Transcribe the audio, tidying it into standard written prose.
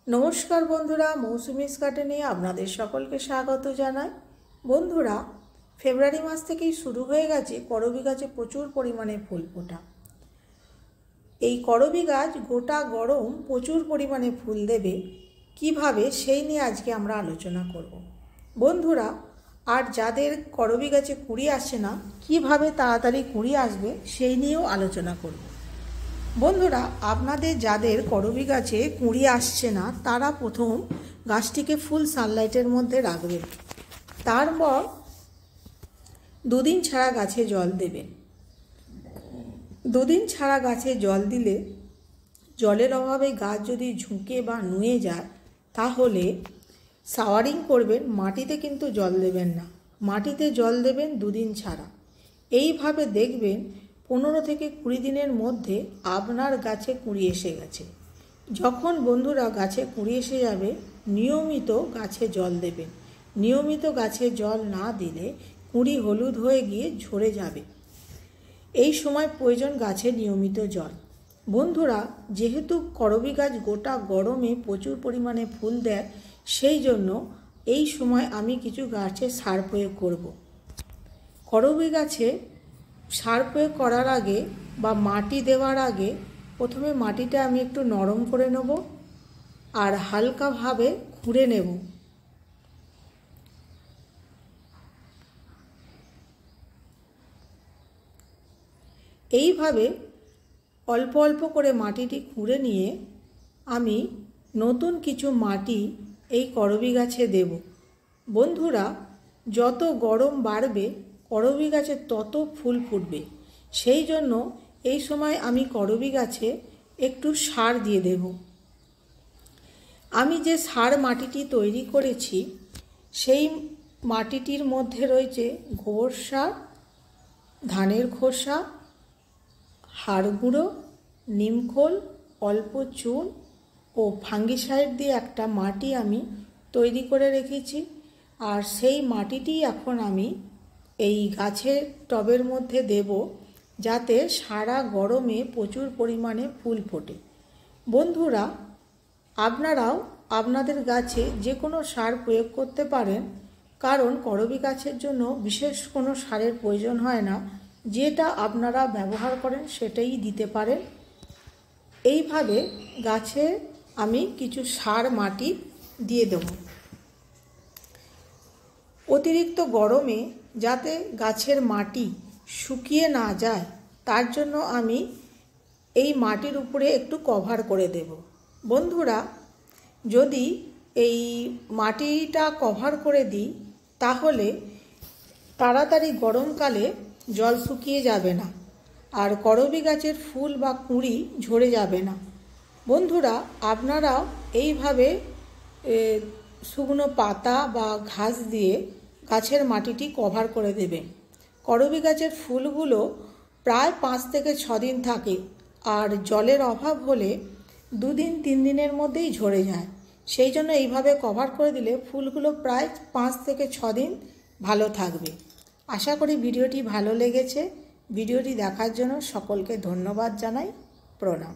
नमस्कार बंधुरा मौसुमीज गार्डेने आपनादेर सकलके स्वागत जानाई। बंधुरा फेब्रुआरी मास थेकेई शुरू हये गेछे करबी गाছে प्रचुर परिमाणे फुल फोटा। এই করবী গাছ গোটা গরম প্রচুর পরিমাণে ফুল দেবে কিভাবে সেই নিয়ে আজকে আমরা আলোচনা করব। বন্ধুরা আর যাদের করবী গাছে কুড়ি আসে না কিভাবে তাড়াতাড়ি কুড়ি আসবে সেই নিয়েও আলোচনা করব। বন্ধুরা আপনাদের যাদের করবী গাছে কুড়ি আসছে না তারা প্রথম গাছটিকে ফুল সানলাইটের মধ্যে রাখবেন, তারপর দুদিন ছাড়া গাছে জল দেবেন। দুদিন ছাড়া গাছে জল দিলে জলের অভাবে গাছ যদি ঝুঁকে বা নুয়ে যায় তাহলে শাওয়ারিং করবেন, মাটিতে কিন্তু জল দেবেন না, মাটিতে জল দেবেন দুদিন ছাড়া। এইভাবে দেখবেন 15 থেকে 20 দিনের মধ্যে আপনার গাছে কুড়ি এসে গেছে। যখন বন্ধুরা গাছে কুড়ি এসে যাবে নিয়মিত গাছে জল দেবেন। নিয়মিত গাছে জল না দিলে কুড়ি হলুদ হয়ে গিয়ে ঝরে যাবে। এই সময় প্রয়োজন গাছে নিয়মিত জল। বন্ধুরা যেহেতু করবী গাছ গোটা গরমে প্রচুর পরিমাণে ফুল দেয় সেই জন্য এই সময় আমি কিছু গাছে সার প্রয়োগ করব। করবী গাছে সার প্রয়োগ করার আগে বা মাটি দেওয়ার আগে প্রথমে মাটিটা আমি একটু নরম করে নেব আর হালকাভাবে খুঁড়ে নেব। এইভাবে অল্প অল্প করে মাটিটি খুঁড়ে নিয়ে আমি নতুন কিছু মাটি এই করবী গাছে দেব। বন্ধুরা যত গরম বাড়বে করবী গাছে তত ফুল ফুটবে, সেই জন্য এই সময় আমি করবী গাছে একটু সার দিয়ে দেব। আমি যে সার মাটিটি তৈরি করেছি সেই মাটিটির মধ্যে রয়েছে গোবর সার, ধানের খোসা, হাড় গুঁড়ো, নিমখোল, অল্প চুন ও ফাঙ্গিসাইড দিয়ে একটা মাটি আমি তৈরি করে রেখেছি। আর সেই মাটিটি এখন আমি এই গাছের টবের মধ্যে দেব যাতে সারা গরমে প্রচুর পরিমাণে ফুল ফোটে। বন্ধুরা আপনারাও আপনাদের গাছে যে কোনো সার প্রয়োগ করতে পারেন, কারণ করবী গাছের জন্য বিশেষ কোনো সারের প্রয়োজন হয় না, যেটা আপনারা ব্যবহার করেন সেটাই দিতে পারেন। এইভাবে গাছে আমি কিছু সার মাটি দিয়ে দেব। অতিরিক্ত গরমে যাতে গাছের মাটি শুকিয়ে না যায় তার জন্য আমি এই মাটির উপরে একটু কভার করে দেব। বন্ধুরা যদি এই মাটিটা কভার করে দিই তাহলে তাড়াতাড়ি গরমকালে জল শুকিয়ে যাবে না আর করবী গাছের ফুল বা কুঁড়ি ঝরে যাবে না। বন্ধুরা আপনারাও এইভাবে শুকনো পাতা বা ঘাস দিয়ে গাছের মাটিটি কভার করে দেবেন। করবী গাছের ফুলগুলো প্রায় 5 থেকে 6 দিন থাকে আর জলের অভাব হলে 2 দিন 3 দিনের মধ্যেই ঝরে যায়, সেই জন্য এইভাবে কভার করে দিলে ফুলগুলো প্রায় 5 থেকে 6 দিন ভালো থাকবে। আশা করি ভিডিওটি ভালো লেগেছে। ভিডিওটি দেখার জন্য সকলকে ধন্যবাদ জানাই। প্রণাম।